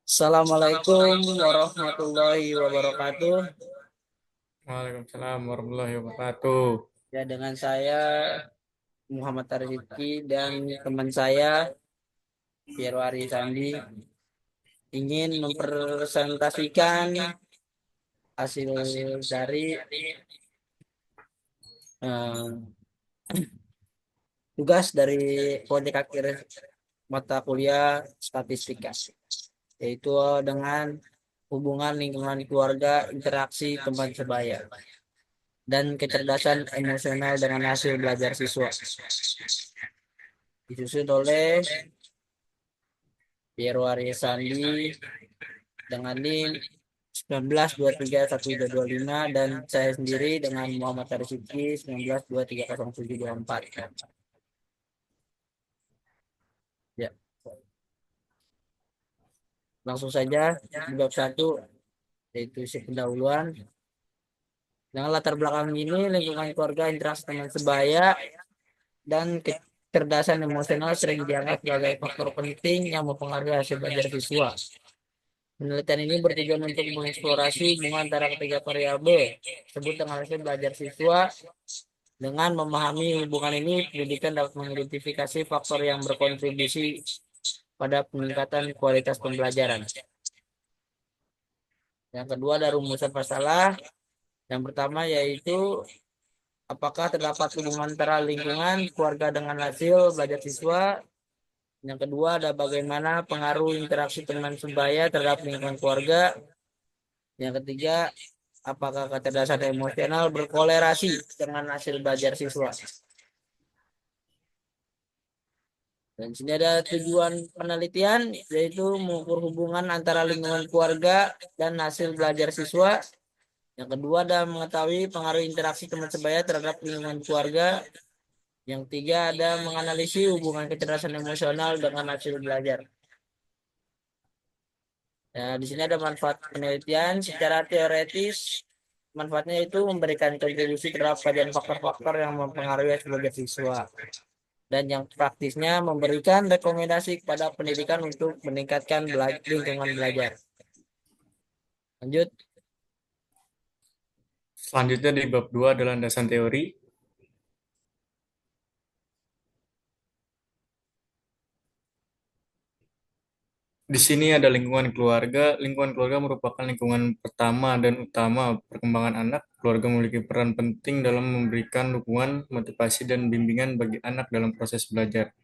Assalamualaikum warahmatullahi wabarakatuh. Waalaikumsalam warahmatullahi wabarakatuh. Ya, dengan saya Muhammad Tarizki dan teman saya Piero Ari Sandi ingin mempresentasikan hasil dari eh, tugas dari proyek akhir mata kuliah statistika, yaitu dengan hubungan lingkungan keluarga, interaksi teman sebaya, dan kecerdasan emosional dengan hasil belajar siswa. Disusun oleh Piero Ariesandi dengan NIM 19231225 dan saya sendiri dengan Muhammad Arifiki 19230724. Ya, langsung saja di bab 1, yaitu isi pendahuluan. Dengan latar belakang ini, lingkungan keluarga, interaksi teman sebaya, dan kecerdasan emosional sering dianggap sebagai faktor penting yang mempengaruhi hasil belajar siswa. Penelitian ini bertujuan untuk mengeksplorasi hubungan antara ketiga variabel tersebut dengan hasil belajar siswa. Dengan memahami hubungan ini, pendidikan dapat mengidentifikasi faktor yang berkontribusi pada peningkatan kualitas pembelajaran. Yang kedua ada rumusan masalah. Yang pertama yaitu apakah terdapat hubungan antara lingkungan keluarga dengan hasil belajar siswa. Yang kedua ada bagaimana pengaruh interaksi teman sebaya terhadap lingkungan keluarga. Yang ketiga, apakah kecerdasan emosional berkolerasi dengan hasil belajar siswa. Dan sini ada tujuan penelitian, yaitu mengukur hubungan antara lingkungan keluarga dan hasil belajar siswa. Yang kedua ada mengetahui pengaruh interaksi teman sebaya terhadap lingkungan keluarga. Yang tiga ada menganalisis hubungan kecerdasan emosional dengan hasil belajar. Ya, di sini ada manfaat penelitian secara teoretis. Manfaatnya itu memberikan kontribusi terhadap kajian faktor-faktor yang mempengaruhi hasil belajar siswa. Dan yang praktisnya memberikan rekomendasi kepada pendidikan untuk meningkatkan lingkungan belajar. Lanjut. Selanjutnya di bab 2 adalah landasan teori. Di sini ada lingkungan keluarga. Lingkungan keluarga merupakan lingkungan pertama dan utama perkembangan anak. Keluarga memiliki peran penting dalam memberikan dukungan, motivasi, dan bimbingan bagi anak dalam proses belajar.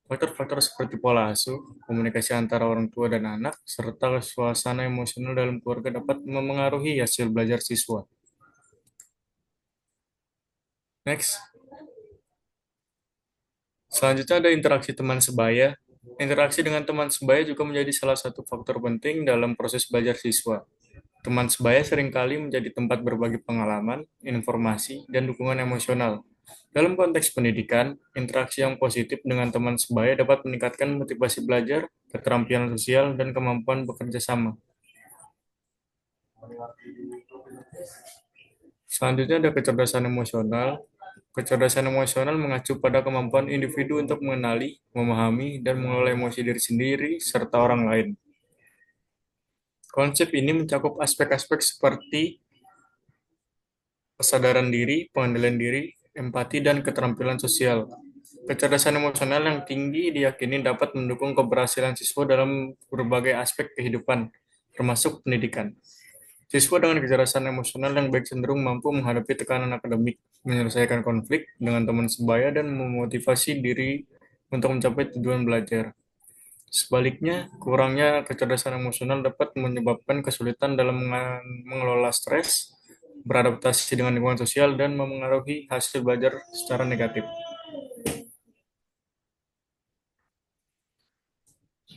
Faktor-faktor seperti pola asuh, komunikasi antara orang tua dan anak, serta suasana emosional dalam keluarga dapat memengaruhi hasil belajar siswa. Next. Selanjutnya ada interaksi teman sebaya. Interaksi dengan teman sebaya juga menjadi salah satu faktor penting dalam proses belajar siswa. Teman sebaya seringkali menjadi tempat berbagi pengalaman, informasi, dan dukungan emosional. Dalam konteks pendidikan, interaksi yang positif dengan teman sebaya dapat meningkatkan motivasi belajar, keterampilan sosial, dan kemampuan bekerja sama. Selanjutnya ada kecerdasan emosional. Kecerdasan emosional mengacu pada kemampuan individu untuk mengenali, memahami, dan mengelola emosi diri sendiri serta orang lain. Konsep ini mencakup aspek-aspek seperti kesadaran diri, pengendalian diri, empati, dan keterampilan sosial. Kecerdasan emosional yang tinggi diyakini dapat mendukung keberhasilan siswa dalam berbagai aspek kehidupan, termasuk pendidikan. Siswa dengan kecerdasan emosional yang baik cenderung mampu menghadapi tekanan akademik, menyelesaikan konflik dengan teman sebaya, dan memotivasi diri untuk mencapai tujuan belajar. Sebaliknya, kurangnya kecerdasan emosional dapat menyebabkan kesulitan dalam mengelola stres, beradaptasi dengan lingkungan sosial, dan memengaruhi hasil belajar secara negatif.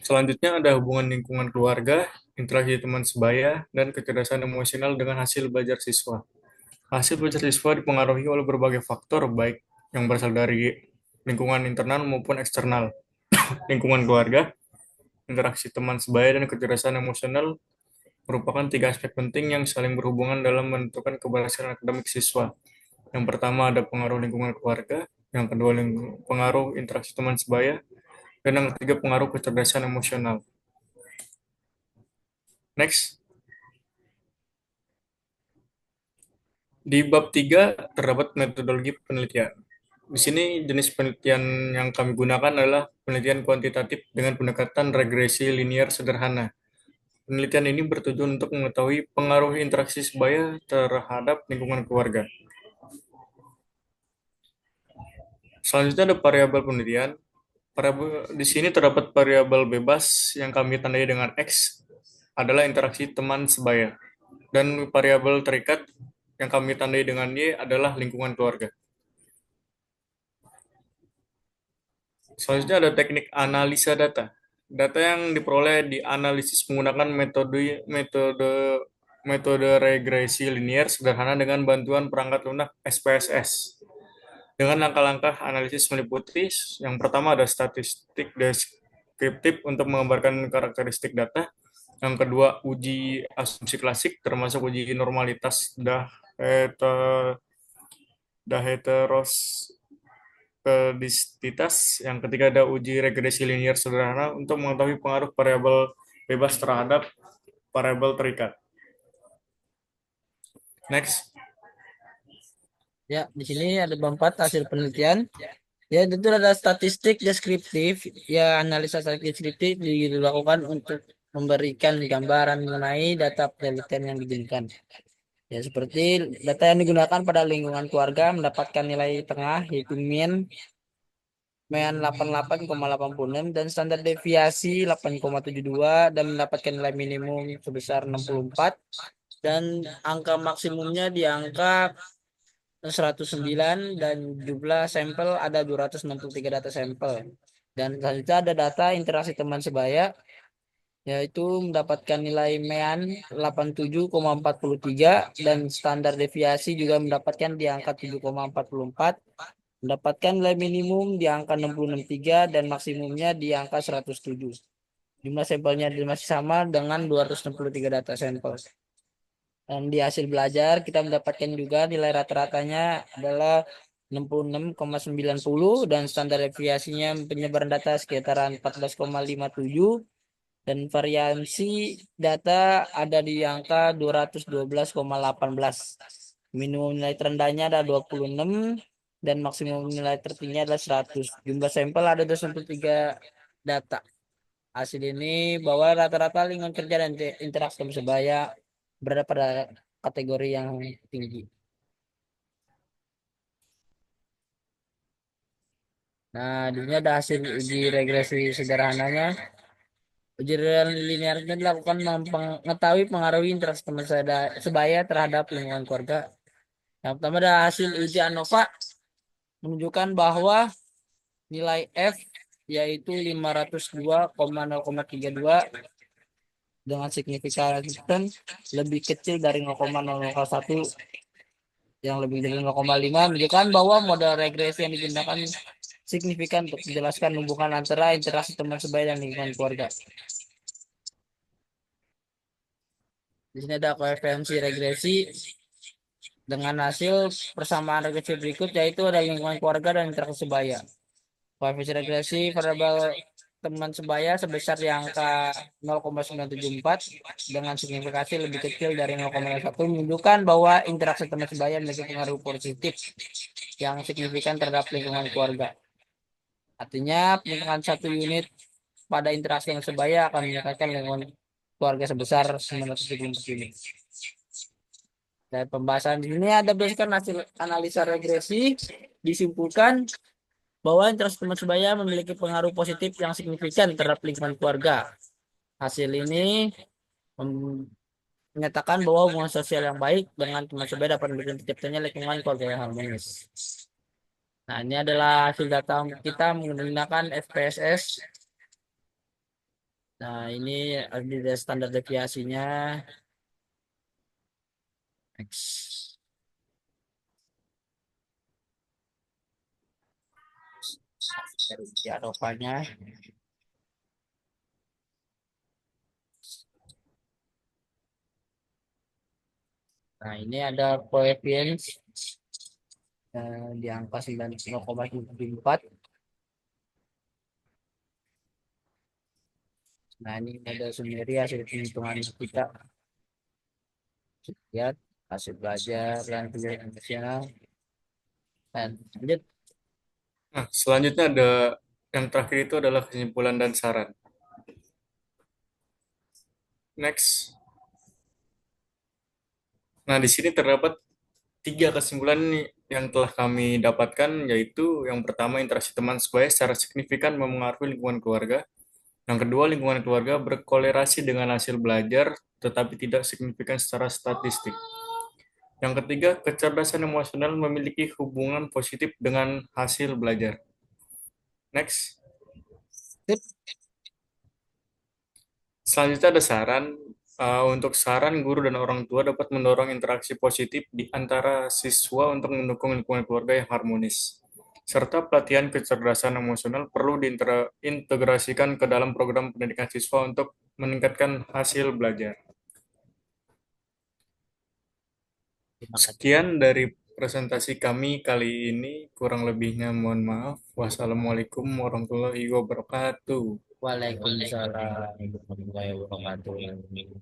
Selanjutnya ada hubungan lingkungan keluarga, interaksi teman sebaya, dan kecerdasan emosional dengan hasil belajar siswa. Hasil belajar siswa dipengaruhi oleh berbagai faktor, baik yang berasal dari lingkungan internal maupun eksternal. Lingkungan keluarga, interaksi teman sebaya, dan kecerdasan emosional merupakan tiga aspek penting yang saling berhubungan dalam menentukan keberhasilan akademik siswa. Yang pertama ada pengaruh lingkungan keluarga, yang kedua pengaruh interaksi teman sebaya, dan yang ketiga pengaruh kecerdasan emosional. Next, di bab 3 terdapat metodologi penelitian. Di sini jenis penelitian yang kami gunakan adalah penelitian kuantitatif dengan pendekatan regresi linear sederhana. Penelitian ini bertujuan untuk mengetahui pengaruh interaksi sebaya terhadap lingkungan keluarga. Selanjutnya ada variabel penelitian. Di sini terdapat variabel bebas yang kami tandai dengan X adalah interaksi teman sebaya. Dan variabel terikat yang kami tandai dengan Y adalah lingkungan keluarga. Selanjutnya ada teknik analisa data. Data yang diperoleh dianalisis menggunakan metode metode regresi linear sederhana dengan bantuan perangkat lunak SPSS. Dengan langkah-langkah analisis meliputi yang pertama ada statistik deskriptif untuk menggambarkan karakteristik data. Yang kedua, uji asumsi klasik termasuk uji normalitas heteros kedisitas. Yang ketiga ada uji regresi linear sederhana untuk mengetahui pengaruh variabel bebas terhadap variabel terikat. Next. Ya, di sini ada 4 hasil penelitian. Ya, itu ada statistik deskriptif. Ya, analisa statistik deskriptif dilakukan untuk memberikan gambaran mengenai data penelitian yang diinginkan. Ya, seperti data yang digunakan pada lingkungan keluarga mendapatkan nilai tengah yaitu mean 88,86 dan standar deviasi 8,72 dan mendapatkan nilai minimum sebesar 64 dan angka maksimumnya di angka 109 dan jumlah sampel ada 263 data sampel. Dan selanjutnya ada data interaksi teman sebaya yaitu mendapatkan nilai mean 87,43 dan standar deviasi juga mendapatkan di angka 7,44, mendapatkan nilai minimum di angka 663 dan maksimumnya di angka 107. Jumlah sampelnya masih sama dengan 263 data sampel. Dan di hasil belajar kita mendapatkan juga nilai rata-ratanya adalah 66,90 dan standar deviasinya penyebaran data sekitaran 14,57 dan variasi data ada di angka 212,18. Minimum nilai terendahnya ada 26 dan maksimum nilai tertingginya adalah 100. Jumlah sampel ada 203 data. Hasil ini bahwa rata-rata lingkungan kerja dan interaksi sebaya berada pada kategori yang tinggi. Nah, di sini ada hasil uji regresi sederhananya. Uji linear ini dilakukan mengetahui pengaruh interaksi teman sebaya terhadap lingkungan keluarga. Yang pertama ada hasil uji ANOVA menunjukkan bahwa nilai F yaitu 502,032 dengan signifikan lebih kecil dari 0,001 yang lebih dari 0,5 menunjukkan bahwa model regresi yang digunakan signifikan untuk menjelaskan hubungan antara interaksi teman sebaya dan lingkungan keluarga. Di sini ada koefisiensi regresi dengan hasil persamaan regresi berikut yaitu ada lingkungan keluarga dan interaksi sebaya. Koefisien regresi variabel teman sebaya sebesar di angka 0,974 dengan signifikasi lebih kecil dari 0,1 menunjukkan bahwa interaksi teman sebaya memiliki pengaruh positif yang signifikan terhadap lingkungan keluarga. Artinya peningkatan 1 unit pada interaksi yang sebaya akan meningkatkan lingkungan keluarga sebesar 974 unit. Dan pembahasan di sini ada berdasarkan hasil analisa regresi disimpulkan bahwa interaksi teman sebaya memiliki pengaruh positif yang signifikan terhadap lingkungan keluarga. Hasil ini menyatakan bahwa hubungan sosial yang baik dengan teman sebaya dapat memberikan terciptanya lingkungan keluarga yang harmonis. Nah, ini adalah hasil data kita menggunakan FPSS. Nah, ini ada standar deviasinya. Next. Dari Arovanya. Nah, ini ada koefisien di angka 90,74. Nah, ini ada sendiri hasil penghitungan kita. Lihat hasil belajar dan pilihan nasional. Dan lanjut. Nah, selanjutnya ada yang terakhir itu adalah kesimpulan dan saran. Next. Nah, di sini terdapat tiga kesimpulan yang telah kami dapatkan, yaitu yang pertama, interaksi teman sebaya secara signifikan memengaruhi lingkungan keluarga. Yang kedua, lingkungan keluarga berkolerasi dengan hasil belajar, tetapi tidak signifikan secara statistik. Yang ketiga, kecerdasan emosional memiliki hubungan positif dengan hasil belajar. Next. Sip. Selanjutnya ada saran. Untuk saran, guru dan orang tua dapat mendorong interaksi positif di antara siswa untuk mendukung lingkungan keluarga yang harmonis. Serta pelatihan kecerdasan emosional perlu diintegrasikan ke dalam program pendidikan siswa untuk meningkatkan hasil belajar. Terima kasih. Sekian dari presentasi kami kali ini. Kurang lebihnya mohon maaf. Wassalamualaikum warahmatullahi wabarakatuh. Waalaikumsalam warahmatullahi wabarakatuh.